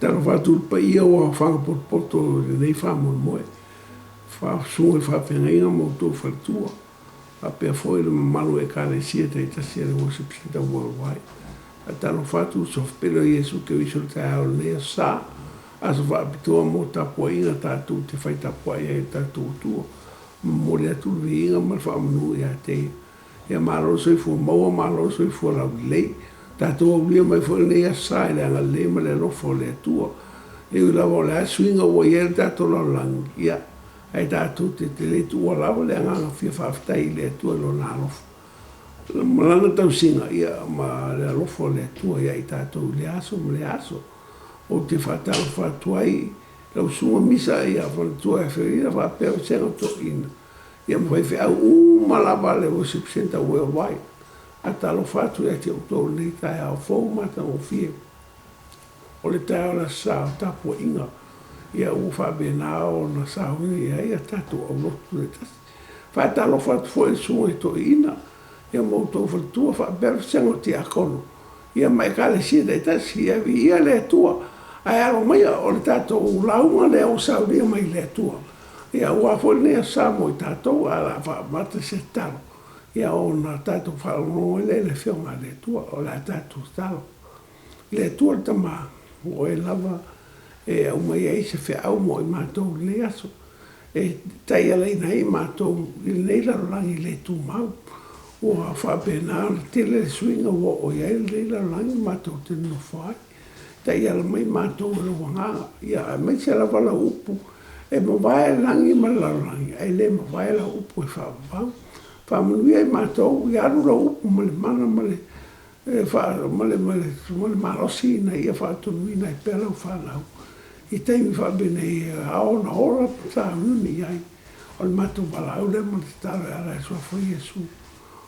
Talo fatu pa ia o whanga poto nei whamon moe. Sunga whawhenga mo tō whatua. A pia foi le malu e kare sia te itasia le worship center worldwide. A talo fatu so pelo Yesu ke wiso te ao lea sa. Aso whaapitoa mo tapua inga tātou te whaitapua ia e tātou tua. Mo le atu vi inga ma whaamanu ia te. Ia maro soi fua maua, maro soi fua lau lei. Tātou au lia mai fua lea sa e le anga le ma le lofo le atua. E ui lawa le asuinga ua ia le tātou lau langi. Ia. Ai tātou te le tua lawa le anga fia whaafitai le atua lo nā lofo. Malanga tau singa ia ma le lofo le atua ia i tātou le aso ma le aso. O te whatau whatuai lau sunga misa ia whanatua e wherina whapea o senga to ina. Ia mwhai au malaba le worship center worldwide. A talo whatu e te auto nei tai au fau mata o fie. O le tai o la sa o tapua inga. Ia u whabena o na sa huini ia tatu au lotu le tasi. Whai talo whatu fo e sunga i to ina. Ia mautou whatua whapea o senga te akono. Ia mai kale sia dei tasi ia vi ia le tua. Ai alo mai o le tātou launga le au sauria mai le tua. Ia ua fwoi nea sa mo i tātou ala whaamata se talo. Ia o na tātou whaono le whionga le tua o la tātou talo. Le tua le tama o e lava e au mai e se whiau mo i mātou le aso. E tai alai nei mātou i nei larolangi le tu mau. Ua whaapena ala tele suinga o iai le larolangi mātou te NOFOAIGA. Ta ia la mai mātou le wanganga. Ia mai se la wala upu. E mawai langi ma la langi. E le mawai la upu e whaapau. Whaamanuia e mātou. Ia aru la upu ma le mana ma le marosi na ia whaatonu ina e pela u whanau. I teimi whaabene i aona hora ta nuni iai. O le mātou walau le ma te tala ala e sua fwoi Jesu.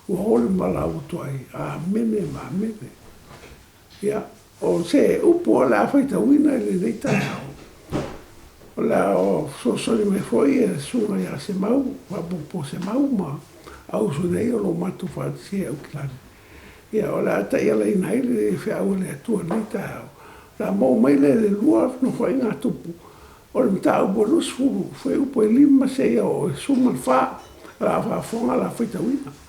Ua ole walau tuai. Amene ma amene. Ia. O se upu o la Faitauina le nei tātou. O la o sosori me foi e sunga ia Semau, wapupo Semau ma au su nei o lo matu whaatisia au kilani. Ia o la ata ia lei nai le whiau le atua nei tātou. La mau mai le lua no whai ngā tupu. O le mta au bonus furu, whai upo e lima se ia o e suman wha, la whafonga la Faitauina.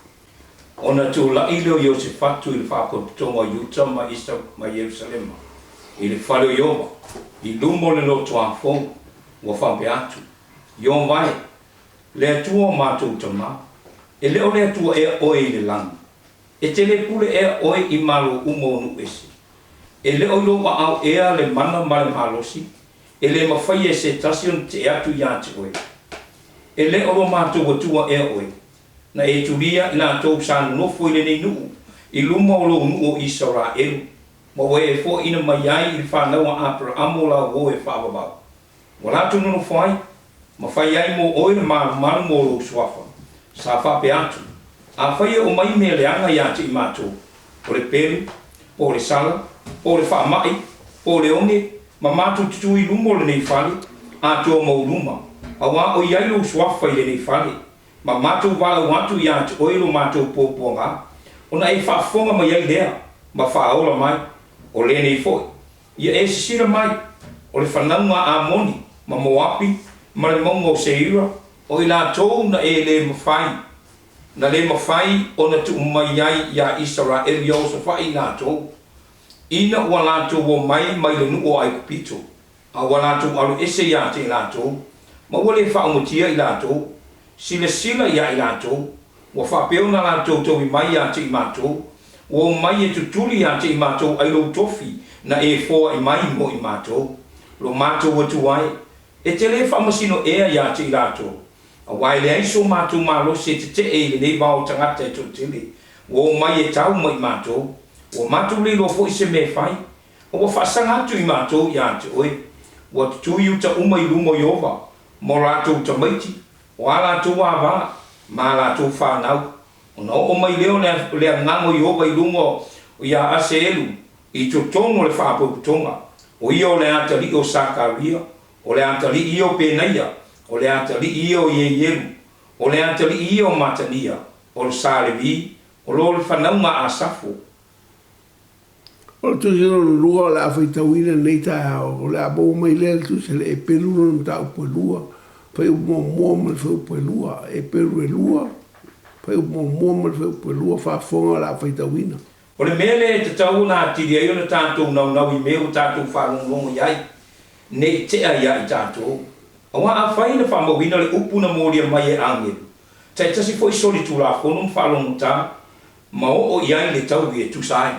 Ona tu la ilo Jehoshaphat i le whakotonga Utah ma Isa ma Jerusalem. I le whalo ioma, i lumo le loto a fong, wa whampe atu. Iom vai, le atua mātou tama, e leo le atua e oe i le langi. E te le pule e oe i malo umonu esi. E leo loa au ea le mana ma le malosi, e le mawhai e se tasion te atu ia te oe. E leo lo mātou atua e oe. Na e tulia i la tau sa nofo i le nei nuu, i luma o lo nuu o Israel, ma we e fo ina mai ai i whanaua apra amola o e whaababau. Wala tu nono whai, ma whai ai mo oe le manu mo lo suafa, sa whape atu. A whai o mai me le anga i ati i mātou, po le peri, po le sala, po le whaamai, po le onge, ma mātou tutu i luma o le nei whali, atu o mau luma. Awa o iai lo suafa i le nei whali, ma mātou wala watu i atu oilo mātou pōponga, ona e whaafonga mai ai lea, ma whaaola mai, o le nei foi. Ia e sisira mai, o le whanaunga a moni, ma moapi, ma le mongo seira, o i la tōu na e le mawhai. Na le mawhai o na tu mai ai ia Israel Jehoshaphat i la tōu. Ina ua la tōu o mai le nuo ai kupito, a ua la tōu alu ese ia te i la tōu, ma ua le whaamutia i la tōu, sila ia i lātou, wa whapeo na lātou tau i mai ate i mātou, wa mai e tutuli ate i mātou ai lo tofi na e fōa i mai mo i mātou, lo mātou atu ai, e te le whamasino ea i ate i lātou, a wai le aiso mātou mālo se te e le nei wao tangata e tōtele, wa mai e tau mo i mātou, wa mātou le lo fo i se me whai, wa whasangatu i mātou i ate oe, wa tutui uta uma i lumo i ova, mo lātou tamaiti, o ala tu wava, ma la tu whanau. O na o mai leo le ngango i oba i lungo o ia ase elu, i tu tongo le whaputonga. O i o le atali o Sakaria, o le atali i o Penaia, o le atali i o Ieielu, o le atali i o Matania, o le Salevi, o lo le whanaunga a Safo. O tu se no lua la Faitauina nei ta o la bo mai le tu se le EPERU no ta po lua. Fai o mo ma fai po lua, EPERU e lua. Fai o mo ma fai po lua fa fonga la Faitauina. O le mele te tau na ti dia yo tātou na i me o tātou whanongongo iai. Nei te ai ai tātou. Awa a whai na whamawina le upuna moria mai e angelu. Tai tasi fo i soli tu la whanong whalongo tā. Ma o iai le tau i e tusai.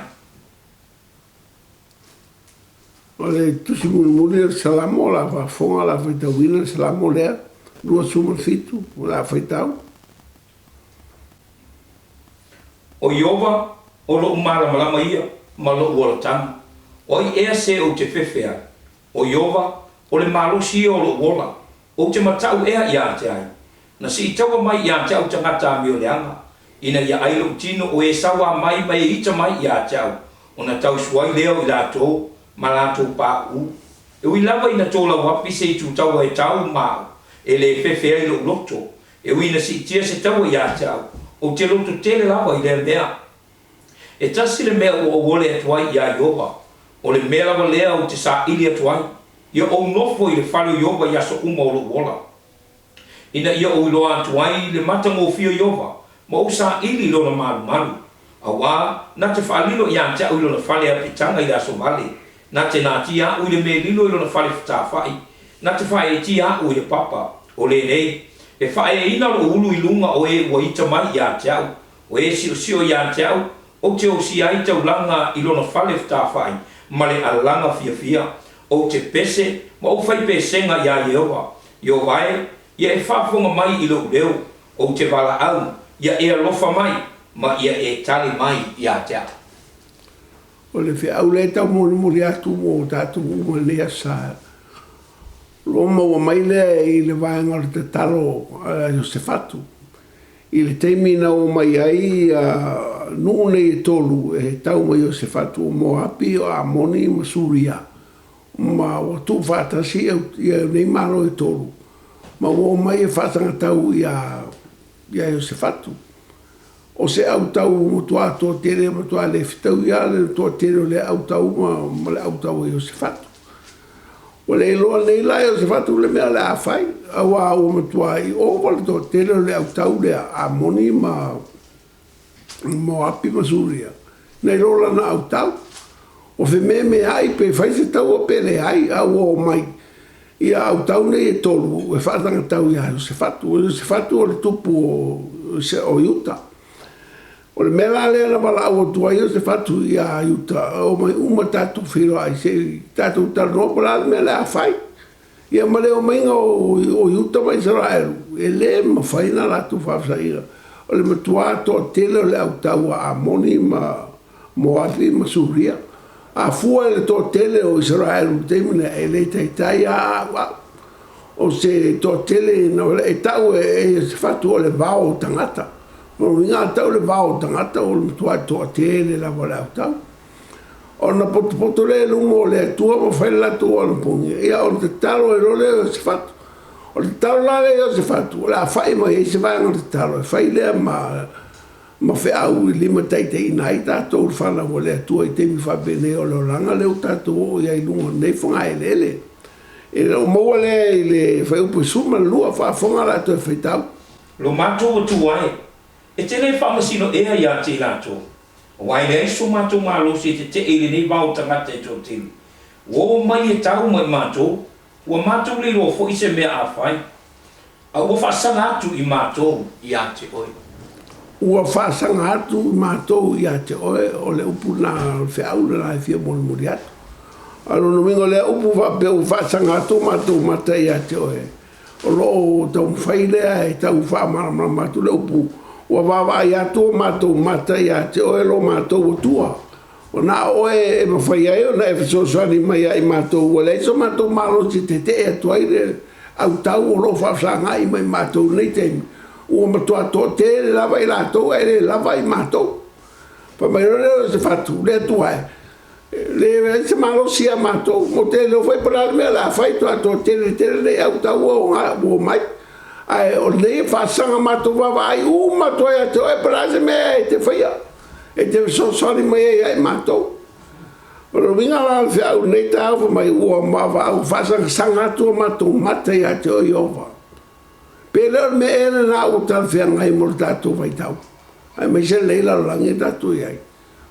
O le tusi muni le SALAMO la fa fonga la Faitauina SALAMO lea. Lua suma fitu la Faitau. O Iova o lo umara malama ia ma lo ua tanga. O i ea se o te whewhea. O Iova o le malosi o lo wola. O te matau ea ia te ai. Na si i taua mai ia te au tangata mi o leanga. Ina ia ailo tino o e sawa mai mai ita mai ia te au. O na tau suai leo i lato ma lato pa u. E ui lava ina tola wapi se i tu taua e tau mao. E le whewhea i lo loto. E ui na si tia se taua ia te au. O te loto tele lava i le mea. E tasi le mea o wole atuai ia Iova. O le mea lava lea o te sa ili atuai. Ia o nofo i le whalo Iova ia so uma o lo wola. Ina ia o iloa atuai le matango fio Iova. Ma o sa ili lo na malu malu. Awa, na te whalilo ia te au ilo na whale a pitanga i aso vale. Na te nā tia au i le me lilo ilo na whale whai. Na te whae e tia au i le papa. O le nei. E whae e ina lo ulu i lunga o e ua ita mai ia te au. O e si o sio ia te au. O te o si ai tau langa i lo na whale whai. Ma le alanga fia fia. O te pese. Ma o whai pesenga ia Iova. Iova e. Ia e whafonga mai i lo leo. O te wala au. Ia e alofa mai. Ma ia e tali mai ia te au. O le whi au le tau mori atu mo tatu uma lea sa. Roma ua mai lea i le vaenga le te talo Jehoshaphat. I le teimi na o mai ai nune i tolu e tau mai Jehoshaphat o mo api o Amoni ma Suria. Ma o tu whatasi ia nei malo i tolu. Ma o mai e whatanga tau ia Jehoshaphat. O se au tau mutua tō tere mutua le fitau ia le tō tere le au tau ma le au tau Jehoshaphat. O le loa nei la Jehoshaphat le mea le a whai. Awa o mutua i o wale tō tere le au tau le Amoni ma Moapi ma Suria. Nei lola na au tau. O fe me ai pe whai se tau o pere ai au o mai. Ia au tau nei e tolu e whaatanga tau ia Jehoshaphat. O Jehoshaphat o le tupu o Utah. O le mela lea na wala au atua i se fatu i a Utah. O mai uma tatu whiro ai se tatu talonopa la mea lea whai. Ia ma leo mainga o Utah mai Israel. E le ma whaina la tu whawsaira. O le matua toa tele le au tau a Amoni ma Moafi ma Suria. A fua le toa tele o Israel temina e le taitai a o se toa tele e tau e se fatu o le vao tangata. O inga tau le vao tangata o le tua toa tele la wale au tau. O na poto le lungo le tua ma whaile la tua na pungi. Ia o te talo e role o se fatu. O te talo la le o se fatu. O la whai ma e se vanga o te talo. E whai lea ma whi au i lima teite i nai tātou le whana o le tua i temi whabene o le oranga leo tātou o ia i lungo nei whanga e lele. E o maua le i le whai upo suma lua whafonga la tua whai tau. Lo matou o tuai. E te le whamasino ea ia te lato. Wai le iso matou malo si te ili nei wau tangata e tō tili. Wo mai e tau mai matou. Ua matou le lo fo i se mea a whai. A ua whasanga atu i matou i a te oi. Ua whasanga atu i matou i a te oi. O le upu na whiau le lai fia moni muri atu. Alo nomingo le upu whasanga atu matou mata i a te oi. O lo tau mwhailea e tau whamara matou le upu. Ua wawa i atua mātou mata i ate oe lo mātou o tua. O nā oe e mawhai ai o na e whasosani mai ai mātou ua leiso mātou malo si te te e atua i re au tau o lo whawsanga i mai mātou nei temi. Ua matua toa te le lava i lātou e le lava i mātou. Pa mai rore se fatu, le atua e. Le se malo si a mātou, mo te leo whai parale mea la whai toa toa te le au tau o mai. Ai o nei whasanga mātou wawa ai mātou e te oe parase mea e te whaia. E te sosari mai ai mātou. Ora winga la fe au nei tau fa mai ua mawa au fasang sanga tu matu mate ya te o Iova. Pele me ere na u tal fe ngai mo tatu vai tau. Ai mai se leila langi tatu ai.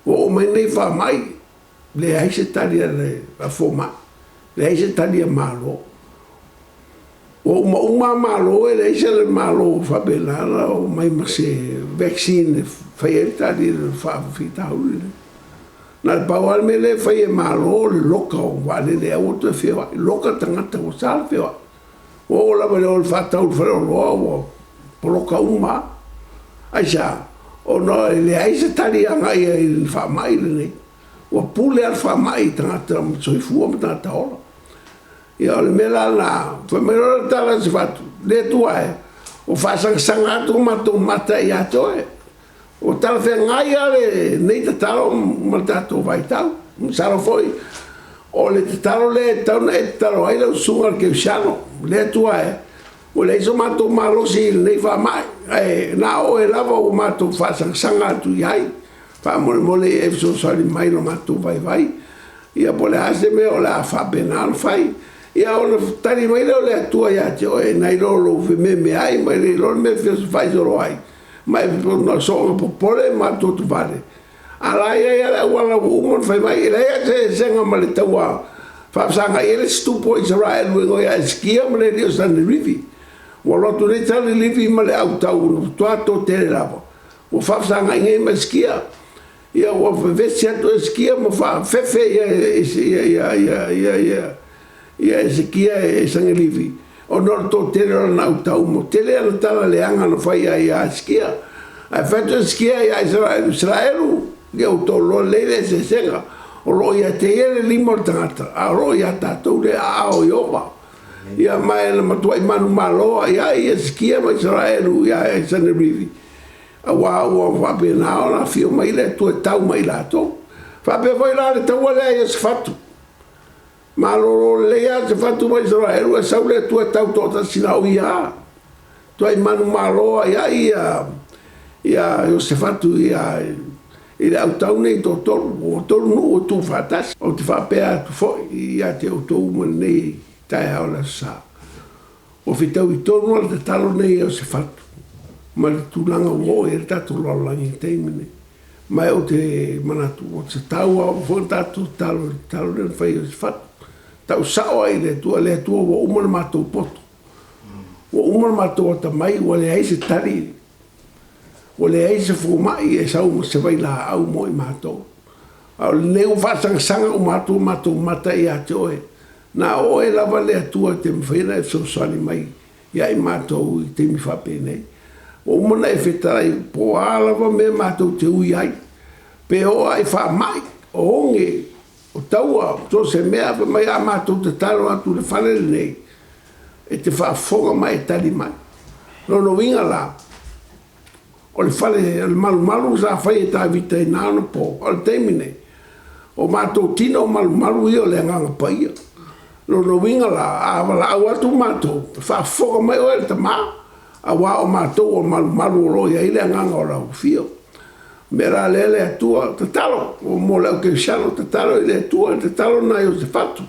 O mai nei fa mai le ai se tali le a foma. Le ai se tali malo. O uma malo e le se le malo fa bela o mai ma se vaccine fa e tali fa fitau. Na pawal me le fai malo le loka o wale le au te feo loka tangata o sal feo o la vale o fatau feo o poloka uma aisa o no le ai se tali anga i fa mai le o pule al fa mai tangata mo soi fu mo tangata ola ia le mela la fa me ro tala se fatu le tua o fa sanga tu mata ia toe o tala fe ngai ale nei te talo ma tato vai tau saro foi o le te talo le tau na e talo ai le sunga ke usiano le tua o le iso mato malo si nei fa mai na o e lava o mato fa sanga tu iai fa mole e so sali mai no mato vai ia pole ase me o la fa penal fai ia o le tari mai le tua ia te o e nai lo me ai mai lo me fai so ai mai no so popole ma tu vale ala ia wala umon fai mai ia se senga male tawa fa sanga ele stupo Israel we ia skia male Dios san rivi wala tu le tali livi male au tau tu ato te lava o fa sanga ngai ma skia ia o vesia to skia mo fa fefe ia skia sang livi o no to tele na utau mo tele na tala leanga no fai ai skia ai fato skia ai Israelu ge o to lo lele se senga o lo ia te ele limo tata a ro ia tato le a o Iova ia mai na matua manu malo ia skia ma Israelu ia san rivi a wa wa be na ona fio mai le tu tau mai la to fa be voi la le tau le ia sfatu malo lea se fatu mai Israel e saule tu tau tota sinau ia tu ai manu malo ia o se fatu ia ele au tau nei to no tu fatas o te fa pe tu fo ia te o to mo nei tai ola sa o fitau I torno al talo nei o se fatu ma tu langa wo e tatu lo langi temine mai o te manatu o se tau o fo tatu talo le fai o se fatu tau sao ai le tua o umar matou poto o umar matou ta mai o le ai se tari o le ai se fumai e sau se vai la au mo I matou au le o fa sanga o matou mata I atoe na o e lava le tua te mfena e so sali mai ia I matou I te mi fa pene o umar e fetai po ala va me matou te ui ai pe o ai fa mai o onge o taua to se mea pe mai amato te talo atu le fale nei e te whaafonga mai tali mai no winga la o le fale le malu sa whai e tā vita I nāna po o le teimine o mato tino malu I o le nganga paia no winga la a wala au atu mato whaafonga mai o le tama a wā o mato o malu o roi a ile nganga o lau fio mera lele atua te talo o mo lau ke shalo te talo I le atua te talo na I o se fatu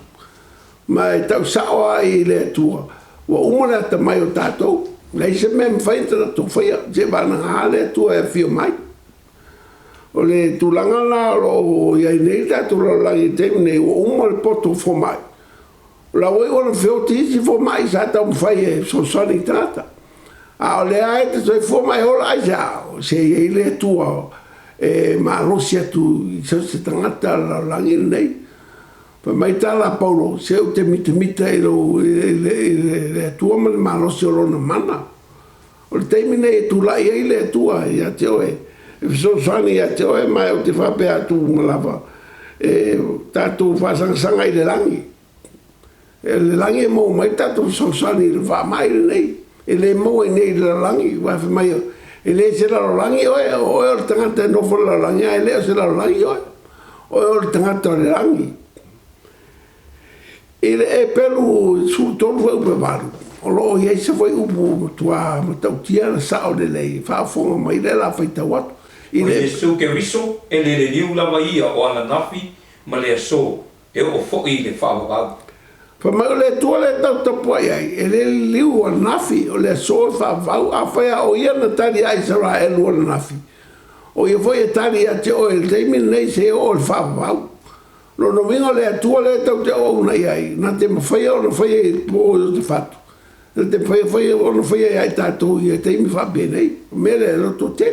mai tau sao ai I le atua o umona te mai o tātou lei se mem whaita na tō whaia se vana ngā le atua e fio mai o le tūlanga la o iai nei tātou la langi tēmu nei o umona le poto fo mai la oi ona feo tisi fo mai sa tau mwhai e so sani tata a o le ai te soi fo mai o lai sa se iai le atua e ma rosia tu se tangata la langi nei pa mai tala paulo se o te mita I lo le tua ma rosia lona mana o le teimine e tu lai e le tua ia te oe e so sani ia te oe mai o te whape atu malava e tatu whasanga I le langi e le langi e mo mai tatu so sani le wha mai nei e le mo e nei le langi wafe mai o e le se la langi oe o tangata no fo la langi e le se la langi oe o tangata le langi e le EPERU su tonu fai upe varu o lo i se foi upu tua matautia na sao le lei whaafonga mai le la Faitautusi i le su ke riso e le liu lava ia o ana nafi ma le so e o fo'i le whaavau. Fa mai o le tua le tau tapu ai, e le liu o nafi o le so whaavau, a whaia o ia na tari a Israel o nafi. O ia foi e tari a te o e teimi nei se o le whaavau. Lo no vingo le atua le tau te o una iai, na te mawhaia o na whaia i po o te whatu. Na te whaia o na whaia ai tātou i e teimi whapenei, mele e roto te.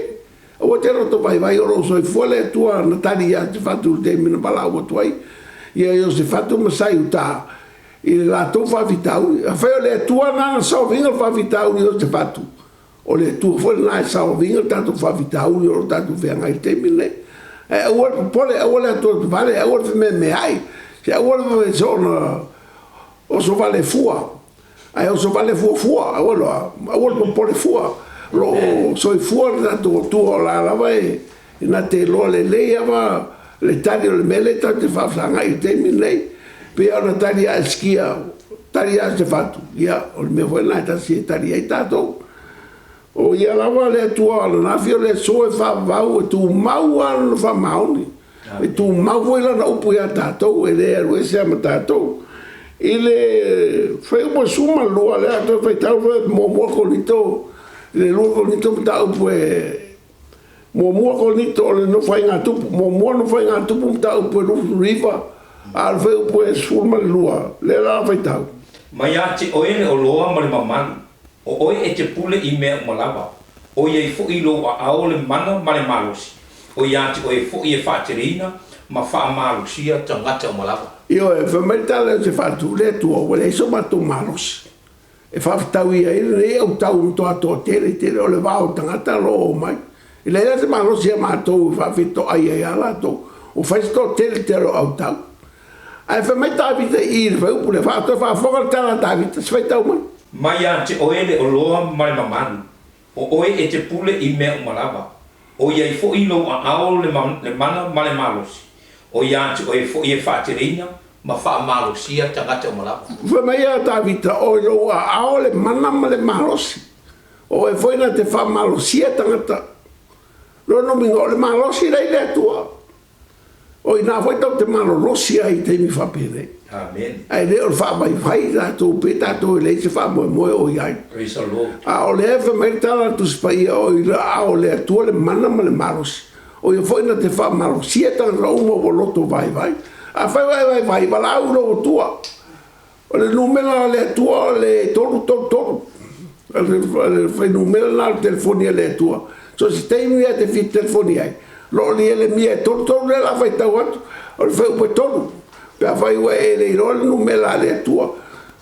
O te roto vai o roso i fua le atua na tari a te whatu te mina pala o tuai. Ia i o se whatu masai u tā, i le lātou whawhitau. A whaia le atua nana sao vinga whawhitau i o te whatu. O le atua fua le nai sao vinga tātou whawhitau i o tātou whenga i te mina. E ua pole, ua le atua tu vale, ua le me ai. Se ua le so na, o so vale fua. Ai o so vale fua, ua le pole fua. Lo so i fua na tu la lava e na te lo le awa le tari o le mele ta te whawhanga i te minei. Pe ana tari a skia, tari a te whatu. Ia, o le me foi nai ta si tari ai tātou. O ia lava le atua ala nafi o le so e whawau e tu mau ala na whamaoni. E tu mau foi la na upu ia tātou e le aru e se ama tātou. I le whai upa suma lua le atua Faitau mo mua kolito. Le lua kolito mta upu e mo mua kolito o le no whai ngā tupu. Mo mua no whai ngā tupu mta upu e rufu riva. Al whai upu e suma lua. Le la Faitau. Mai ati o ele o loa ma le mamanu. O oi e te pule i mea umalawa. O iei fo'i lo a ao le mana ma le malosi. O iati o e fo'i e whaaterina ma wha malosia tangata umalawa. Io e whamaitala te whatu le tua o le iso matu malosi. E whawhtau ia e au tau mto ato tere o le wao tangata lo o mai. I le ea te malosi a mātou whawhito ai ala to. O whaisto tere au tau. Ai whamaitala vita i le whaupu le whātou whawhokatala ta vita Faitau mai. Mai ati o ele o loa mai mamanu. O oe e te pule i mea umalawa. O iei fo'i lo a ao le mana ma le malosi. O iati o e fo'i e whaaterina ma wha malosia tangata umalawa. Whamai a Davita o lo a ao le mana ma le malosi. O e fo'i na te wha malosia tangata. Lono mingo o le malosi rei le atua. O i nā foi tau te malolosia i te mi whapere. Amen. Ai leo le wha mai whai tātou pe tātou e lei se wha moe o iai. Praise the Lord. A o le ewa mai tāla tu spaia o i a o le atua le mana ma le malosi. O i foi na te wha malosia tangata uma o loto vai. A whai vai, wala au ro tua. O le numela le atua le toru. Le whai numela na le telefonia le atua. So si teimi a te fi telefonia ai. Lo li ele mia toru le la whai tau atu. O le whai upe toru. Pea whai ua e le iro le numela le atua.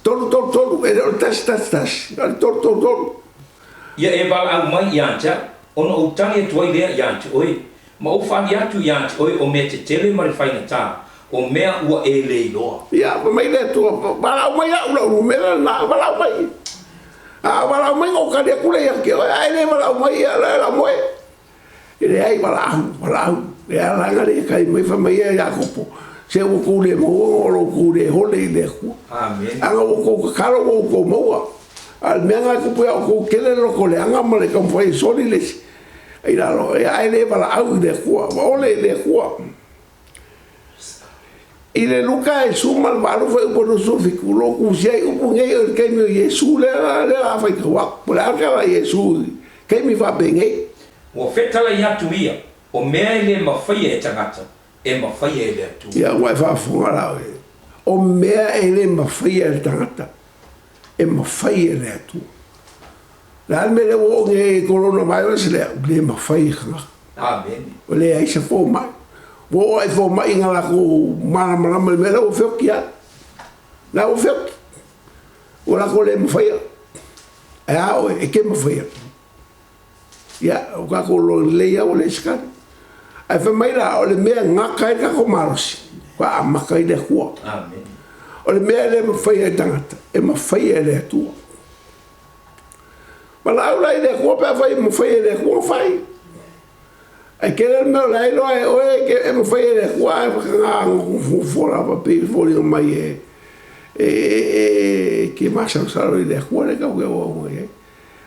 Toru. E le tas. Ale toru. Ia e wala au mai i anta. Ono o tani atua i lea i anta. Oi. Ma o whani atu i anta. Oi o me te tele ma le whaina tā. O mea ua e le iloa. Ia, mai le atua. Wala au mai au numela na. Wala au mai. Wala au mai o kare kule ia ke. Ai le wala au mai la moe. Ele ai wala au. E ala ngare kai mai whamai e Jakopo. Se o kule mo o kule hole i le ku. Amen. Anga o ko karo o ko moa. Al menga ku pe o ko kele lo ko le anga male kam foi soli le. Ai la lo ai le wala au le ku. O le ku. I le LUKA e suma al valo foi po no so fikulo ku sei u ngei o ke mi Yesu le fai kwa. Po la ka Yesu. Ke mi va bene. O fetala i atu ia, o mea i le mawhaia e tangata, e mawhaia e le atu. Ia, wai whaafunga rao e. O mea e le mawhaia e tangata, e mawhaia e le atu. La me le o nge coronavirus le mawhaia kanga. Amen. O le aisa fō mai. Wo ai fō mai inga la ko mana me le o whioki a. La o whioki. O la ko le mawhaia. E ao e ke mawhaia. Ia, o kako lo leia o le skari. Ai whamai la, o le mea ngaka e kako marosi. Wa a maka i le hua. Amen. O le mea le mawhai e tangata. E mawhai e le atua. Ma la aula i le hua pia whai mawhai e le hua whai. Ai kere mea la ilo e oe ke e mawhai e le hua e whakanga fora pa pe fori o mai e ke masa usaro i le hua le kau ke o mai e.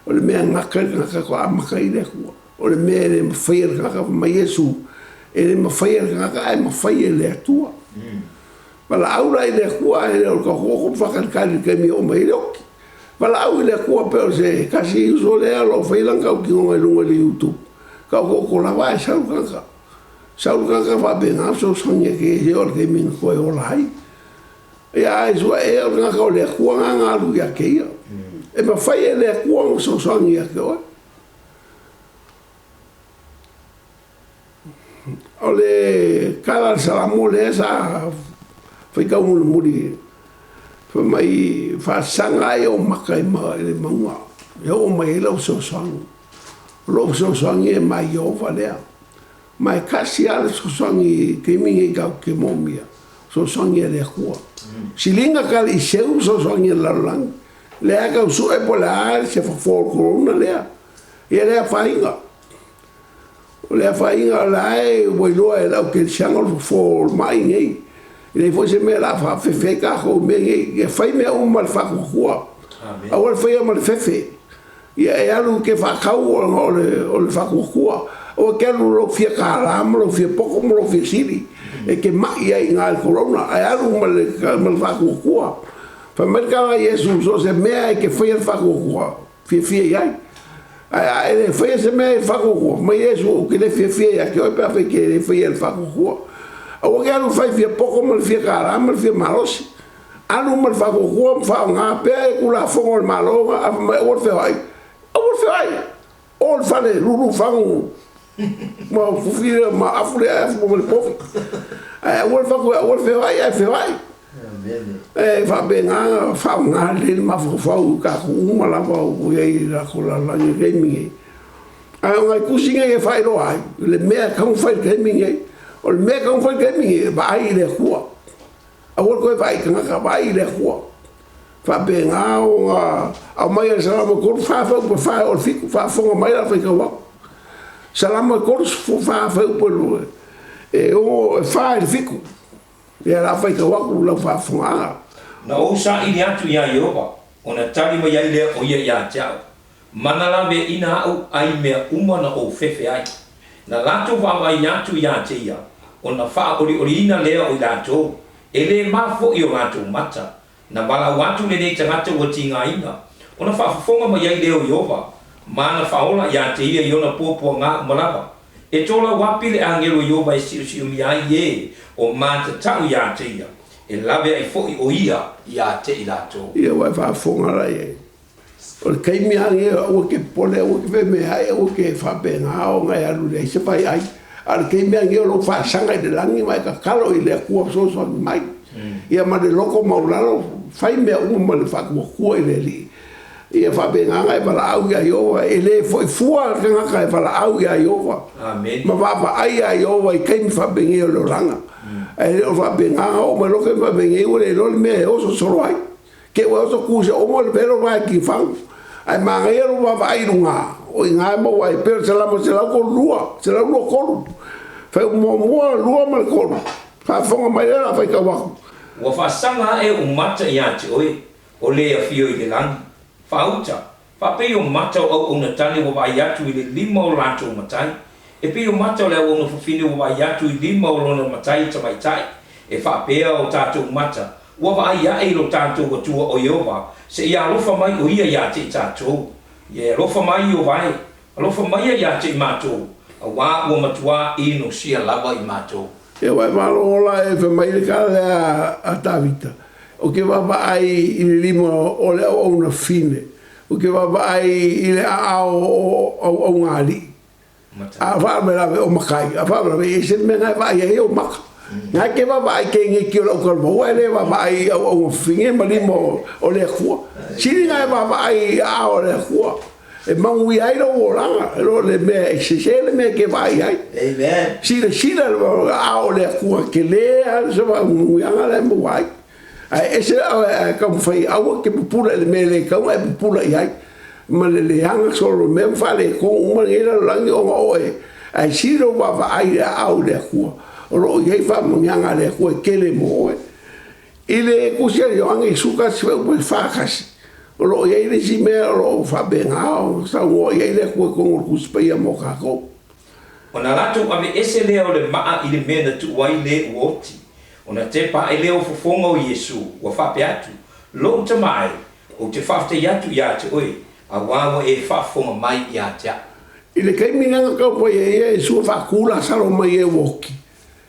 O le mea ngaka ko amaka i le hua. O le mea le mawhaia kaka ma Yesu ele mawhai e ngaka ai mawhai e le atua. Wala aura i le kua e le o ka hoko whakankari ke mi o mai roki. Wala au i le kua peo se kasi uso le alo whailanga o ki ngonga lunga le YouTube. Ka hoko lawa e saurukanga. Saurukanga whabenga so sonye ke he o ke minga koe o lai. E ai sua e o ngaka o le kua nganga alu ia ke ia. E mawhai e le kua o so sonye ia ke oe. O le kala salamo le sa foi ka un muri foi mai fa sanga e o makai ma le manga e o mai lo so sang e mai o valea mai kasi al so sang e ke mi ga ke momia so sang e le khua silinga ka i seu so sang e la lang le ga su e polar se fa for corona le e le fainga le fainga lai voi lo e la ke changol for mai nei ele foi se me la fa fe ka ho me e fai me o mal fa ko a o foi mal fe e e alu ke fa ka o le fa ko o ke lo fi ka la mo lo fi poco mo lo fi sili e ke mai ai ngal corona e alu mal fa ko fa mercado Jesus so se me ke foi fa ko fi ai ele foi se me fa ko mas Jesus que ele fi ai que o pa fe que ele foi fa ko o que alu fai fia pouco mal fia cara mal fia malos alu mal fa ko fa nga pe kula fongo malo o fe ai o fa le lulu fa ma fufia ma afule afu mal pofi o fe ai e fa benga fa nga le ma fa ka uma la va o ye la kola la ni gaming ai nga kusinga e fa lo ai le me ka un fa gaming o le mea kau whai kemi vai le hua. A wala koe vai kanga vai le hua. Whape ngā o ngā au mai a salama koru whawhau pa whae o fiku whawhonga mai la whaika wak. Salama koru whawhau pa lue. E o whae le fiku. E la whaika waku lau whawhonga anga. Na o sa ili atu ia Iowa, o na tali mai ai lea o ia tiao. Mana la me ina au ai mea umana o fefe ai. Na lato wawai atu ia te ia. O na wha ori ina lea o i lato, e le mafo i o lato mata, na wala watu le nei tangata o tinga ina, o na wha whafonga mai ai leo Iowa, ma na whaola ia te ia i ona pōpua ngā malawa, e tola wapi le angelo Iowa e siu mi ai e, o mata tau ia te ia, e lawe ai fo i o ia te i lato. Ia wai whafonga rai e. O le kaimi ange o ke pole o ke me ai o ke whapenga o ngai alu le se pai ai. Al ke me nge lo fa sanga de langi mai ka kalo i le ku so mai ia ma de loko maulalo fai me ma le fa ku i le li ia fa be nga e para au ia yo ele foi fua que nga ka para au ia yo amen ma va ai ia yo i ke me fa be nge lo ranga e o fa be nga o ma lo ke fa be nge o le lo me o so ai ke o so ku o mo le vero vai ki fa ai ma nge lo va ai lunga o inga mo wai per salamo se la ko lua se la lua ko fa mo lua mal ko fa fonga mai la fa ka wa wa fa sanga e o mata ia te oi o le afio i le lang fa uta fa pe o mata o na tani wa vai atu i le limo lato matai e pe o mata le o no fini wa vai atu i limo lo matai ta mai tai e fa pe o tato mata wa vai ia e lo tato o tu o Iowa se ia lo fa mai o ia te tato ye lofa mai o vai lofa mai ia te mato a wa o matua I no sia lava I mato e vai malo la e fa mai ka a Davita o ke va ai I limo o le o na fine o ke va ai I le a o ngali a va me la o makai a va me se me na vai e o mak na ke va ai ke nge ki o ko mo ele va ai o fine ma limo o le khua si nga va ai a o le khua e mangi ai lo langa lo le me se le me ke vai ai amen si le a o le khua ke le a se va ngi anga le mo ai ese como fai agua que pura le me le como pura ai ma le anga solo me fa le ko uma era langi o ai si lo va ai a o le khua o ye fa mo anga le khua ke le mo ile kusia yo anga suka se fa kasi o ye le si me o fa benga o sa o ye le khua con o kuspa ya mo ka ko Ona latu ave ese leo le maa i le mea na tuwai le uoti. Ona te pa e leo fofonga o Yesu wa whape atu. Lo tamai o te whafte yatu ya te oe. A wawa e whafonga mai ya te a. I le kaiminanga kau po e Yesu whakula saro mai e woki.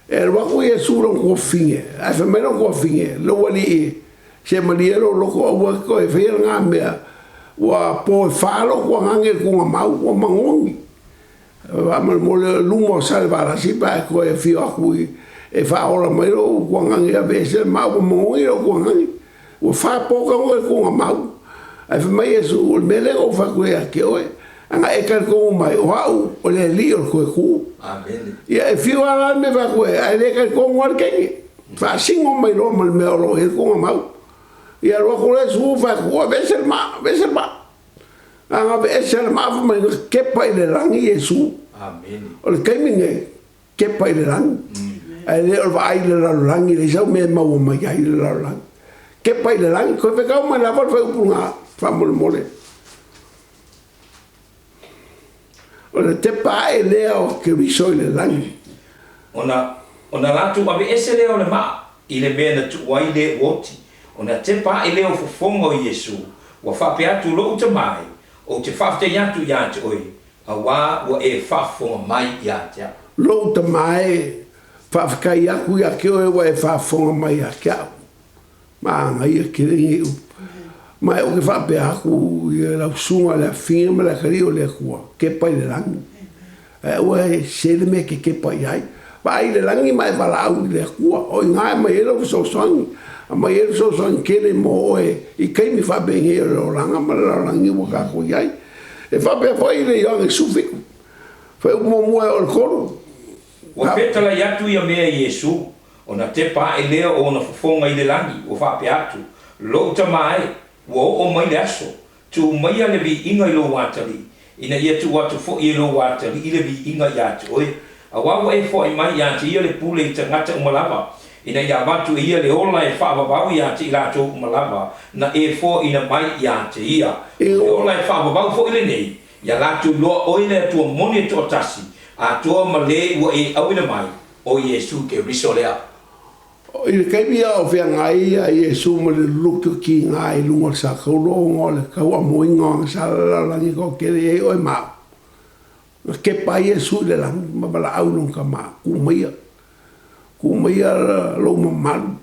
E wako Yesu rong kua finge. Ai whamera kua finge. Lo wali e. Se maniero loko aua ko e whea ngā mea. Wa po e whalo kua ngange kua mau kua mangongi. Amal mole lumo sale vara si pa ko e fio akui e fa ora mai ro ko ngangi a vese ma ko mo ro ko ngangi o fa poka o ko mau ai fa mai eso o mele o fa ko e ke o anga e ka ko mai o au o le li o ko ku amen ya e fio ala me va ko ai le ka ko ngor ke fa singo mai ro mal me ro e ko mau ya ro ko le su fa ko vese ma anga vese ma fa mai ke pa le rangi Yesu amen o le kaiminge ke pa le rangi ai le o vai le rangi le sau me mau mai ai le rangi ke pa le rangi ko ve ka ma la fa punga fa mole o le te pa e le o ke riso le rangi ona latu ave ese le o le ma i le me na tu wai le woti ona te pa e le o fofongo Yesu wa fa pe atu lo te mai o te whafte yatu ya te oi, a wā wa e whafonga mai ya te au. Lo te mai, whawhakai aku ya ke oe wa e whafonga mai ya ke au. Maanga ia ke ringi u. Mai o ke whape aku i lau sunga le whinga ma le kari o le kua, ke pai le rangi. E ua e sere me ke pai ai. Vai le rangi mai wala au i le kua, o i ngai mai e lau sosangi. A mai e so so kele mo e I kaimi fa be nge o langa ma la rangi mo ka ko yai e fa be foi le yo nge sufi foi mo mo o koro wa petala yatu ya me Yesu ona te pa e leo ona fofonga I le langi o fa pe atu lo tamai wo o mai laso tu mai le bi inga lo watali ina ia tu watu fo I lo watali I le bi inga ya tu oi a wa e fo mai ya ti le pule tangata umalava ina ia watu ia le ola e whaababau ia te ila tōku malava na e fo ina mai ia te ia le ola e whaababau fo ile nei ia latu loa oile atua moni atua tasi a tua male ua e awina mai o Yesu ke riso lea I le kaimia o whea ngai a Yesu ma le luka ki ngai lunga sa kaurongo le kaua moinga sa lalangi ko kere e oi mao ke pa Yesu le langi ma bala au nunga ma kumaia kumaia lo mamalu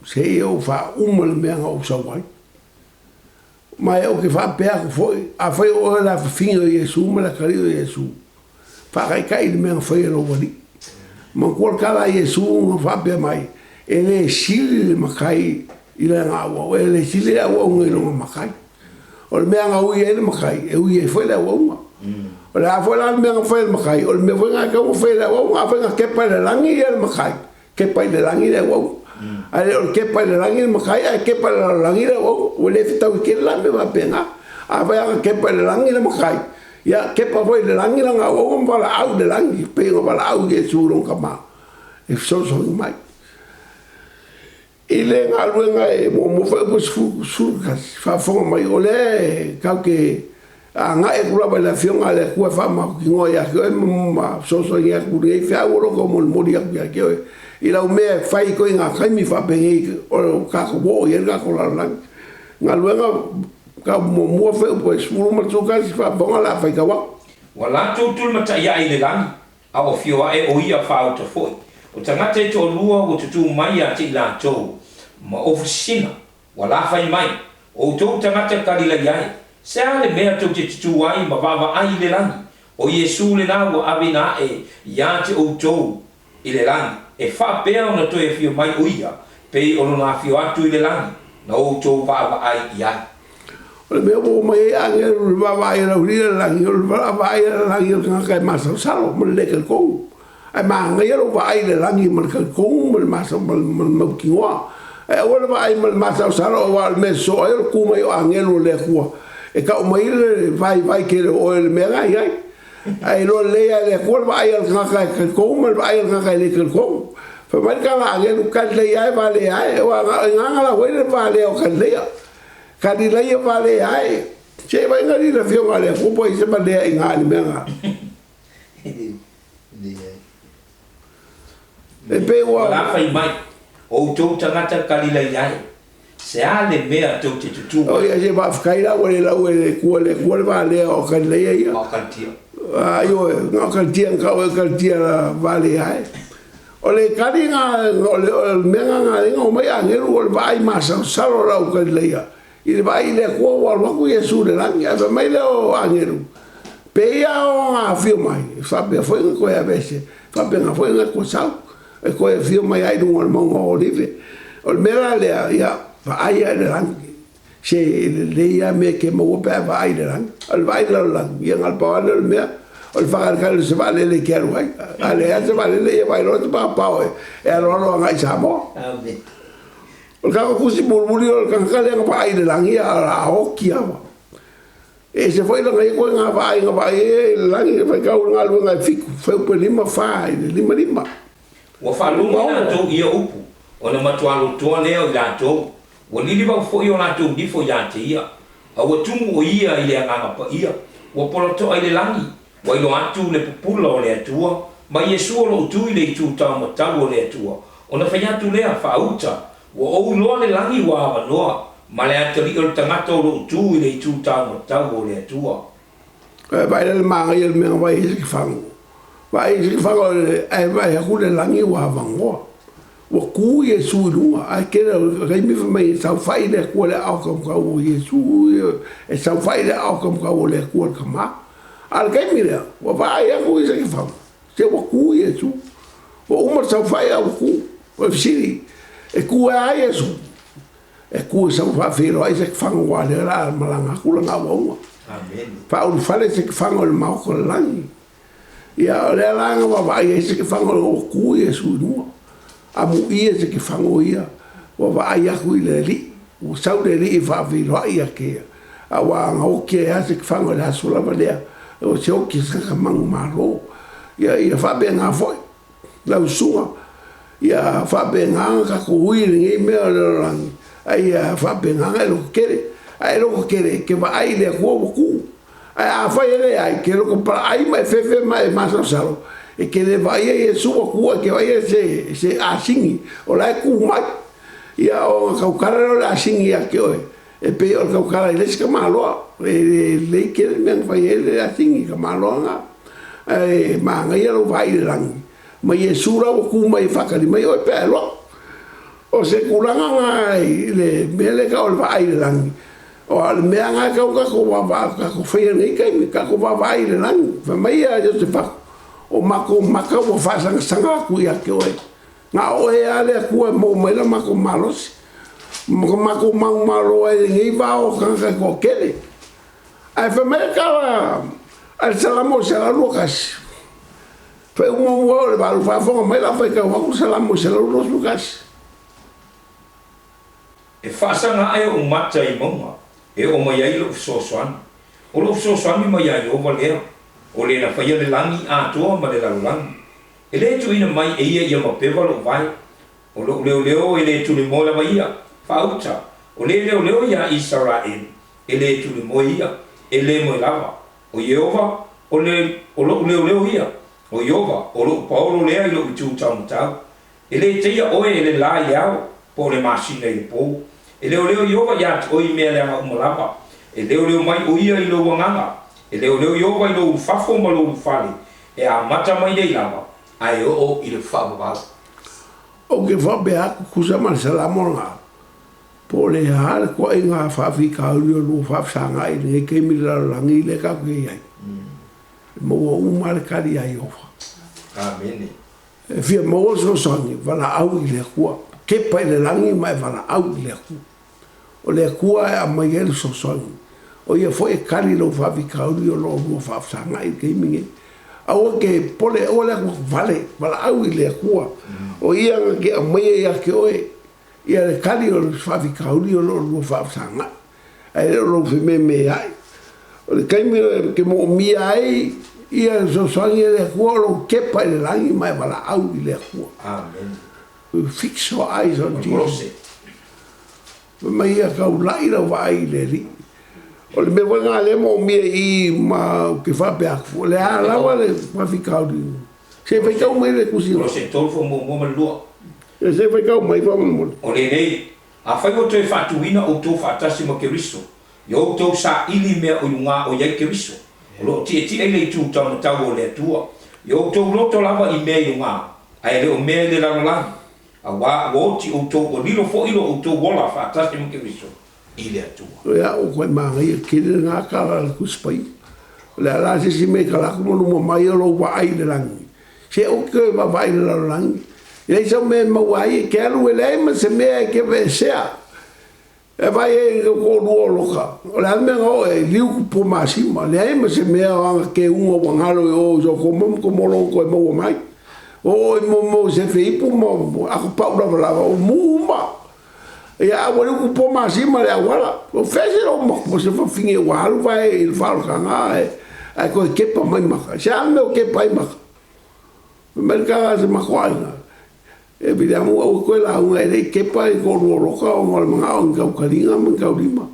se eu fa uma le mea ngau sa wai mai o ke fa pea ko foi a foi o la finga Yesu ma la kari o Yesu fa kai le mea foi lo wali ma ko kala Yesu fa pea mai ele sili le makai I le ngau ele sili a o ngai lo makai o le mea ngau I le makai e ui e foi la o o le a foi la mea foi le makai o le mea foi ngai ka foi la o a foi ngai ke pa le langi le makai ke pai le langi le wau ale o ke pai le langi le makai a ke pai le langi le wau o le fitau ke la me va pena a vai a ke pai le langi le makai ya ke pa foi le langi la wau o vala au le langi pe o vala au ke suru kama e so mai ile nga luenga e mo fa ko su fa fo mai ole ka ke a nga e kula la fion ale ku fa ma ki ngoia ke ma so ya ku re fa o ko mo ya ke I lau mea whai koe ngā kaimi whapengei o kako wo I nga ko la lang. Ngā luenga ka mua wheu po e smuru matuka si whaponga la whai kawa. wa la tūtul mata ia I le langi a o fioa e o ia whauta foi o tangata e tō lua o tutu mai a te ila tō ma ofisina wa la whai mai o tō tangata karila iai se ale mea tō te tutu ai ma wawa ai le langi o Yesu le nā wa awina e ia te o tō I le langi e fa pea ona to e fio mai uia pe ono na fio atu I le langi na o tō wawa ai iai O le mea mo mai ange o wawa ai rau ria langi o wawa ai langi o ngā kai masau salo mo le leke kou ai maa ngai aro wa ai le langi mo le kai kou mo le masau mo le mau kingoa e o le wa ai mo le masau salo o wa le mea so ai o kumai o ange o le kua e ka o mai le vai ke le o le mea ngai ai ai lo le ai le kua wa ai al kai kou mo le ai al kai le kou fa mai ka la ange o ka le ai va le ai o nga la wele va le o ka le kadi lai vale ai che vai ngari na fio ngale fu poi se male ai ngani menga E pe ua. La fai mai. O tō tangata kalilai ai. Se a le mea tō te tutu. O ia se whafkaira o le lau e kua le wale o kalilai ai. O kantia. Aio e ngā kaltia ngau e kaltia la wale ai. O le kari ngā, o le menga ngā ringa o mai angeru o le vai masa salo lau kalilai ai. I le vai le kua waku Yesu le rangi. Ape mai le o angeru. Pe ia o ngā whio mai. Whapea foi ngā koe a vese. Whapea ngā foi ngā kua sau. E koe whio mai ai runga le maunga o liwe. O le mera lea ia vai ai le rangi. Se le ia me ke maua pēr vai le rangi. O le vai le rangi. Ia ngalpawane o le mea. O le whakarikale se vale le ke aru ai. A le ea se vale le ia vai rote pāpau e. E arono ngai Samoa. O le kako kusi mulmuli o le kakale ngā vai le rangi a hoki awa. E se foi langa i koe ngā vai e le rangi e whai kau ngā lua ngai fiku. Whaupe lima whai, lima. Wa whalunga na tō ia upu. O na matualo toa leo i la tō. Wa lili wau fo i o la tō difo ia te ia. A wa tumu o ia i le anganga ia. Wa polo toa i le langi. Wa ilo atu le pupula o le atua. Ma Yesu o lo utu i le itu tau matau o le atua. O na whai atu lea whauta. Wa ou loa le langi wa awa noa. Ma le atari o le tangata o lo utu i le itu tau matau o le atua. Vai le maa i le mea vai i ki whangu. Vai i ki whangu e vai haku le langi wa awangoa. Wa ku Yesu i runga. Ai kera reimi whamai e sau whai le kua le au kam kau o Yesu. E sau whai le au kam kau o le kua le kama. Al kaimi lea. Wa vai haku i se ki whangu. Se wa ku Yesu. Wa umar sau whai au ku. Wa fisiri. E kua ai Yesu. E kua sau whawhiro ai se ki whangu wa le ra malanga kula ngā waunga. Amen. Whauru whale se ki whangu le mauko le langi. Ia le langa wa vai e se ki whangu le o ku Yesu nua. Amu ia se ki whangu ia. Wa vai aku i le li. O sau le li i whawhiro ai a kea. A wa ngā oke e se ki whangu le asula wa lea. O se oke se ka mangu maro. Ia whabe ngā foi. Lau sunga. Ia whabe ngā ka ko hui ringi mea le rangi. Ai whabe ngā e loko kere. Ai loko kere ke wa ai le kua waku. Ai a whai ere ai ke loko para ai mai fefe mai masa salo. E ke le vai e sua kua ke vai e se asingi. O lai ku mai. Ia o kaukara o le asingi a ke oe. E pe o kaukara i lesi ka maloa. E le kere mea whai e le asingi ka maloa ngā. E maanga ia lo vai le rangi. Ma e sura o ku mai whakari mai oe pe alo. O se kuranga ngai le mele ka o le vai le rangi. O le mea ngai kau kako wawa kako whaia nei kaimi kako wawa i le rangi. Wha mai a Jehoshaphat. O mako maka o whaasanga sanga aku i ake oe. Ngā oe a le akua mō meila mako malosi. Mako mau malo e ngei wao kanka ko kere. Ai wha mea kawa al SALAMO se la lukas. Wha umau o le walu whaafonga meila whai ka waku SALAMO se la lukas. E whaasanga ai o mata i maunga. E o mai ai lo sosoani. O lo sosoani mai ai o valea. O le na whaia le langi a toa ma le lalulangi. E le tu ina mai e ia ma pewa lo vai. O lo leo e le tu ni mola mai ia. Whauta. O le leo ia Israel. E le tu ni mo ia. E le mo lava. O Yehova. O lo leo ia. O Yehova. O lo Paulo lea i lo bitu tau mutau. E le teia oe e le la iao. Po le masina i le pou. E leo Yehova ia o i mea lea umalapa. E leo mai o ia i lo wanganga. E leo Yehova i lo fafo ma lo fale. E a mata mai dei lava. Ai o i le whaababala. O ke whabe aku kusa man SALAMO ngā. Po le hale kua i ngā whawhika uri o lo whawsanga i le kei mirarangi i le kaku i ai. Mo o umare kari ai ofa. Amen. E fia mo o so songi, wana au i le kua. Kepa i le rangi mai wana au i le kua. O le kua e a mai ele so songi. O ia foi e kari lo whawhika uri o lo whawsanga i kei mingi. Aua ke pole o le vale, wana au i le kua. O ia ke a mai e ake oe. Ia le kari o le whawhika uri o lo whawsanga. Ai le lo whime me ai. O le kaimi ke mo mia ai. Ia so songi le kua lo kepa i le rangi mai wana au i le kua. Amen. We fix our eyes on Jesus. Mai ia kau laira vai le ri. O le me wanga le mo mia i ma ke whape aku. Le a lawa le whawhikau ri. Se vai kau mai le kusi. Lo se tol fo mo lua. Se vai kau mai fa mo. O le nei, a fai o te fatuina o tō fatasi mo Keriso. Yo tō sa ili mea o ngā o iai Keriso. O lo ti e le tū tau tau o le atua. Yo tō loto lava i mea i ngā. Ai le o mea le larolangi. A wā o ti o tō o lilo fo ilo o tō wola fatasi mo Keriso. I le atua. Ia o koe maanga ia kere ngā kara le kuspai. Le ala se si me kalaku mo mo mai o lo wa ai le langi. Se o ke wa vai le larolangi. Ia isa me mawai ke alu e le ma se mea ke ve sea. E vai e ko luo loka. O le ame ngau e liu po masima. Le ai ma se mea wanga ke unga wangalo e o so ko molo ko e maua mai. O e mo se feipu mo ako pau lava o muuma. Ia wale ku po masima le awala. O fese o mo se fa finge walu vai il falo kanga e ai ko kepa mai maka. Se ame o kepa mai maka. Mereka se makoaina. E Viliamu au koe la unga e rei kepa e kōrua roka o ngā mga au ngau karinga mga ngau lima.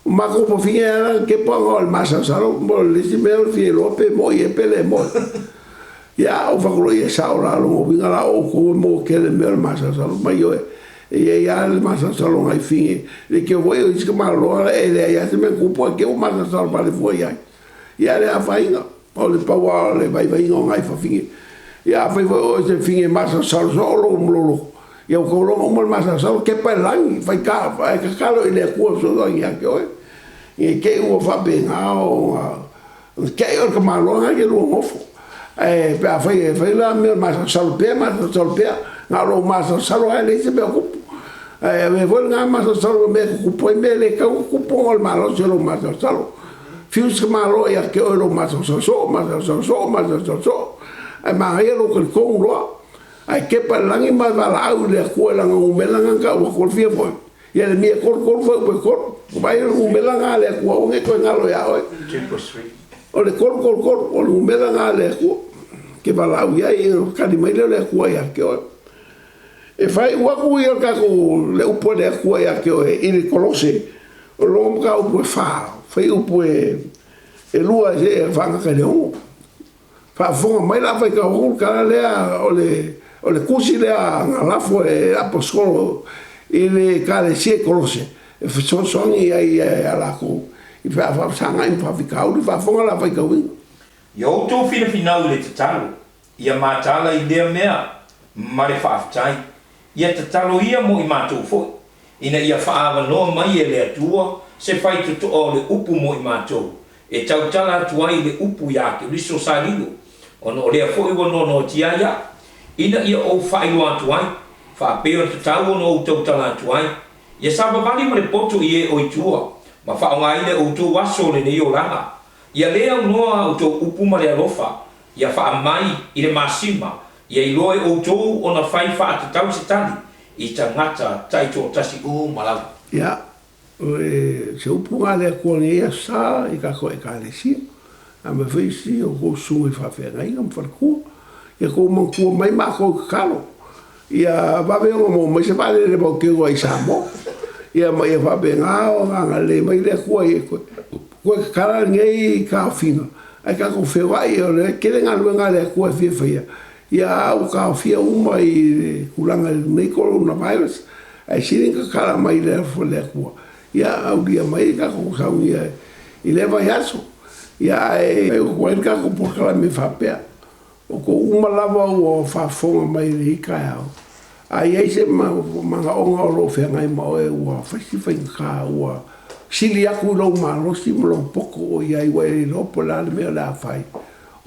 O mako pa finge ara kepa ngā o masa saro mo lesi mea o fie lope mo i e pele mo. Ia o whakuro i e sao raro o winga la o koe mo kele mea o masa saro mai o e ia le masa saro ngai finge. Le ke voi o iska maroa e le ia se me kupo a ke o masa saro pale foi ai. Ia le a whainga o le paua le vai o ngai fa finge. Ia fai o se finge masa salo solo mlolo. Ia ko lo mo masa salo ke pa lang fai ka kalo ile ko so do ia ke o. E ke o fa benga o ke o ka malo nga ke lo mofo. E pa fai la me masa salo pe na lo masa salo ele se be ko. E me vol nga masa salo me ko po me le ka ko po o malo se lo masa salo. Fius ka malo ia ke o lo masa so. Ai mahai alo ka kong roa. Ai kepa langi mai wala au le kua langa umelanga ka ua kolfia foi. Ia le mia kor foi ue kor. Mai umelanga le kua o nge koe ngalo ia oi. O le kor o le umelanga le kua. Ke wala au ia i kani mai le kua ia ke oi. E fai waku ia kako le upo le kua ia ke oi. I le kolose. O lom ka upo e wha. Fai upo e lua e whanga ka leongo. Fa fonga mai la fai ka hol kala lea o le kusi lea ngalafo e aposkolo i le kale sie kolose e fisonsongi ai alako i fa sanga i fa vikau i fa fonga la fai ka winga. Yo to fina finau le tatalo ia matala i lea mea ma le whaafitai ia tatalo ia mo i mātou foi ina ia whaawanoa mai e le atua se fai tuto o le upu mo i mātou e tautala atuai le upu ia ke riso salilo ono le foi no tia ya ina ia o fai lo atuai fa pe o tau no tau tala atuai ia saba vali ma le poto ie o itua ma fa ngai le o tu waso le nei o langa ia le no o tu upu ma le alofa ia fa mai i le masima ia i loe o tu ona fai fa tau se tali i tangata tai to tasi o malau ia se upu ngale ko le ia sa i ka ko e ka le si a me feisi o ko su e fa ngai am farku ia ko mo ko mai ma ko kalo ia va be mo mai se vale le bo ke o isamo ia mai va be nga o nga le mai le ko e ko kala ngai ka fina ai ka ko fe vai o le ke nga lu nga le ko fe fe ia o ka fia o mai kulanga nei coronavirus ai sirin ka kala mai le fo le ko ia au dia mai ka ko sa ia i le vai aso ia e o ka ko por kala me fa pe o ko uma lava o fa fonga mai le ka ai se manga onga o lo fe ngai mo e o fa si fa ka o sili aku lo ma lo si mo poko o ia i wai lo pola me la fai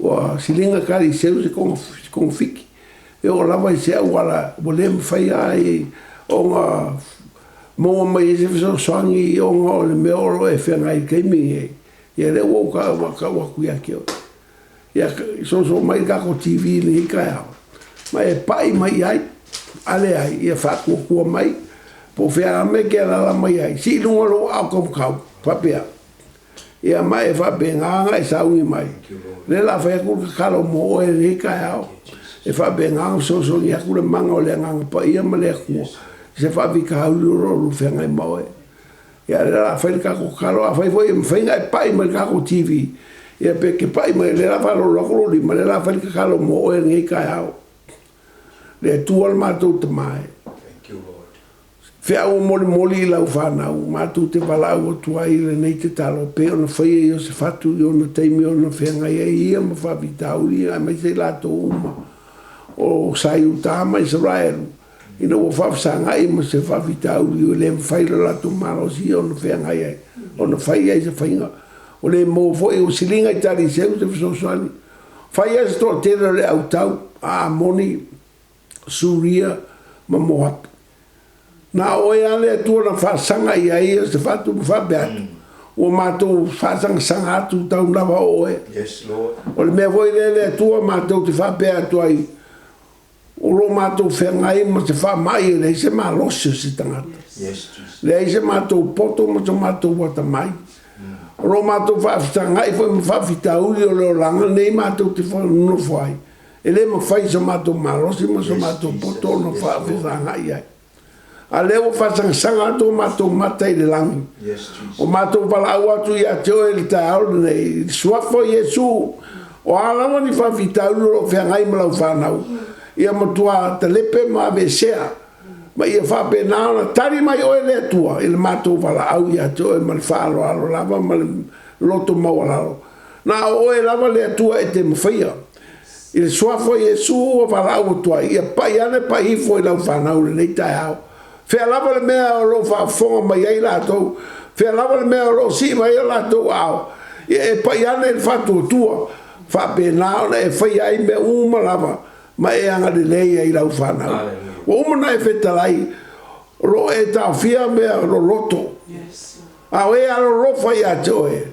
o silinga ka di se con fiki e o lava se o ala volem fai ai onga mo mai se so sangi onga le me o e fe ngai ke mi ia le o ka ku ia ke ia so mai ka ko TV le ka mai pai mai ai ale ai ia fa ku mai po fe a me ke la mai ai si lu lo a ko ka papia ia mai fa benga ai sa ui mai le la fa ku ka lo mo e le ka e fa benga so ia ku le manga le nga pa ia me le ku se fa vi ka lu fe ngai mo ia la fa ka ko ka lo a fa foi me fa ngai pai me ka ko TV Ia pe ke pai mai le lava lo lo li ma le lava ka kalo mo e ngai kai au. Le tual mātou te mai. Thank you, Lord. Fea o moli lau whanau, mātou te walau o tuai le nei te talo, pe ona whaia i o se whatu i ona teimi ona whea ngai e ia ma whawitauri, a mai te lato uma o sai utama Israel. Ina o whawsanga i ma se whawitauri o le mwhaila lato marosi ona whea ngai e, ona whaia i se whainga. O le mo fo e o silinga i tari seu te whasosani. Whaia se tō tēra le au tau, a moni, Suria, ma moapi. Na oe ale atua na whaasanga i aia se whatu mwhabeatu. O mātou whaasanga atu tau nawa oe. Yes, Lord. O le mea voi le atua mātou te whabeatu ai. O lo mātou whengai ma te whamai le se mā losio se tangata. Yes, Jesus. Le se mātou poto ma te mātou wata mai. O lo mātou whaasanga i fwoi ma whawhitauri o leo langa nei mātou te whanofai. E le ma whai sa mātou mālosi ma sa mātou poto no whaafiranga i ai. A leo whasanga ato mātou matai le langi. Yes, Jesus. O mātou walau atu i ateo e le tāo nei. Suafo Yesu. O alawa ni whawhitauri o whiangai malau whanau. Ia matua te lepe ma vesea. Ma ia whape naona tari mai oe le atua. I le mātou walau i ateo e ma le whaalo alo lava ma le loto mawalalo. Na oe lava le atua e te mawhaia. I le suafo Yesu o walau atua. Ia pai ane pai hifo i lau whanau le nei tai au. Fea lava le mea o lo whaafonga mai ai lātou. Fea lava le mea o lo si mai ai lātou au. Ia e pai ane le whatu tua. Whape nao na e whai ai mea uma lava. Ma e anga le lei ai lau whanau. O uma na e whetalai. Ro e tau fia mea lo loto. A o e alo rofa i ato e.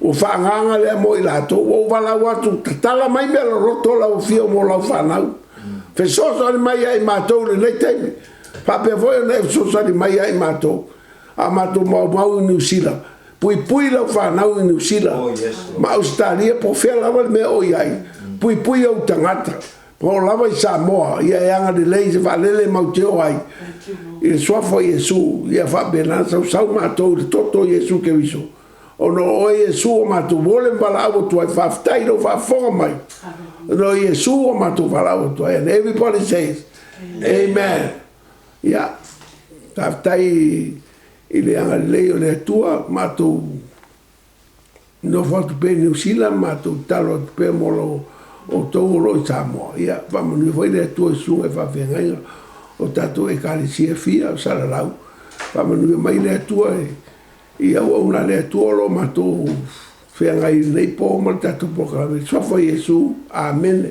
O whaanganga lea mo i lātou. O walau atu. Tala mai mea lo roto lau fia mo lau whanau. Fe soso ani mai ai mātou le nei teimi. Pape foi na sosari mai ai mato. A mato mau i New Zealand. Pui lau whanau i New Zealand. Ma Australia po whea lava me o iai. Pui au tangata. Po lava i Samoa. Ia e anga de lei se whalele mau te o ai. I suafo Yesu. Ia whabena sau mato i toto Yesu ke viso. O no o Yesu o mato vole mbala au tuai whaftai no whafonga mai. No Yesu o mato whala au tuai. And everybody says, Amen. Ia, taftai i le anga leo le atua, mātou no whatu pe New Zealand, mātou talo atu pe molo o tōro i Samoa. Ia, whamanu i le atua i sunga e whawhengainga o tātou e kālesia fia o Sararau. Whamanu i mai le atua i au una le atua lo mātou whengai nei pō ma tātou pokalame. Swafo Yesu, Amen.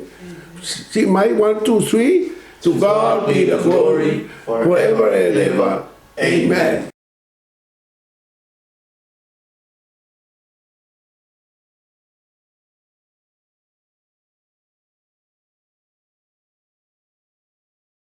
Si mai, 1, 2, 3. To God be the glory forever and ever. Amen.